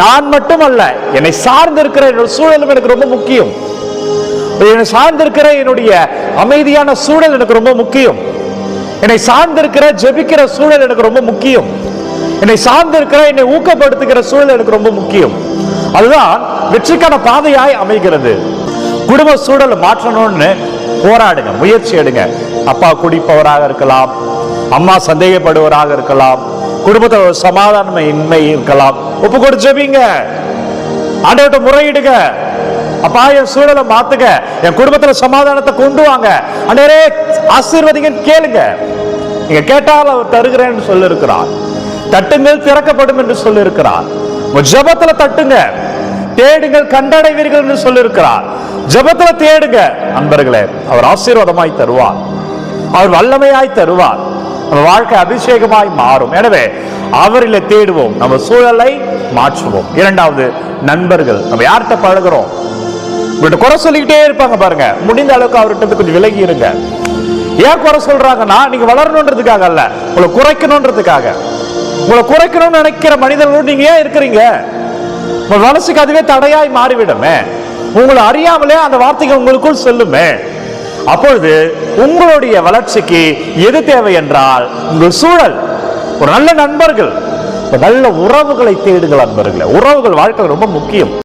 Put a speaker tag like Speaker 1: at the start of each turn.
Speaker 1: நான் மட்டுமல்ல, என்னை சார்ந்திருக்கிற என்னோட சூழலும் எனக்கு ரொம்ப முக்கியம். என்னை சார்ந்திருக்கிற என்னுடைய அமைதியான சூழல் எனக்கு ரொம்ப முக்கியம். என்னை சார்ந்திருக்கிற ஜெபிக்கிற சூழல் எனக்கு ரொம்ப முக்கியம். என்னை சார்ந்திருக்கிற என்னை ஊக்கப்படுத்துகிற சூழல் எனக்கு ரொம்ப முக்கியம். அதுதான் வெற்றிக்கான பாதையாய் அமைகிறது. குடும்ப சூழலை மாற்றணும்னு போராடுங்க, முயற்சி எடுங்க. அப்பா குடிப்பவராக இருக்கலாம், அம்மா சந்தேகப்படுவராக இருக்கலாம், குடும்பத்தில் சமாதானமின்மை இருக்கலாம். ஒப்பு கொடுத்து ஜெபிங்க, ஆண்டவர்கிட்ட முறையிடுங்க. அப்பா என் சூழலை மாத்துங்க, என் குடும்பத்துல சமாதானத்தை கொண்டு வாங்க, ஆண்டவரே ஆசீர்வதிங்கன்னு கேளுங்க. நீங்க கேட்டால் அவர் தருகிறேன்னு சொல்லி இருக்கிறார். தட்டுங்கள் திறக்கப்படும் என்று சொல்லி இருக்கிறார். ஜெபத்துல தட்டுங்க, தேடுங்கள் கண்டடைவீர்கள் என்று சொல்லி இருக்கிறார். ஜெபத்துல தேடுங்க நண்பர்களே, அவர் ஆசீர்வாதமாய் தருவார், அவர் வல்லமையாய் தருவார், நம்ம வாழ்க்கை அபிஷேகமாய் மாறும். எனவே அவரிலே தேடுவோம், நம்ம சூழலை மாற்றுவோம். இரண்டாவது, நண்பர்கள். நம்ம யார்கிட்ட பழகிறோம்? உங்கள்கிட்ட குறை சொல்லிக்கிட்டே இருப்பாங்க பாருங்க, முடிந்த அளவுக்கு அவர்கிட்ட கொஞ்சம் விலகி இருங்க. ஏன் குறை சொல்றாங்கன்னா, நீங்க வளரணுன்றதுக்காக அல்ல, உங்களை குறைக்கணுன்றதுக்காக. உங்களை குறைக்கணும்னு நினைக்கிற மனிதர்களோடு நீங்க ஏன் இருக்கிறீங்க? உங்க மனசுக்கு அதுவே தடையாய் மாறிவிடுமே. உங்களை அறியாமலே அந்த வார்த்தைகள் உங்களுக்குள் செல்லுமே. அப்பொழுது உங்களுடைய வளர்ச்சிக்கு எது தேவை என்றால், உங்கள் சூழல், ஒரு நல்ல நண்பர்கள், நல்ல உறவுகளை தேடுங்கள் நண்பர்களே. உறவுகள் வாழ்க்கை ரொம்ப முக்கியம்.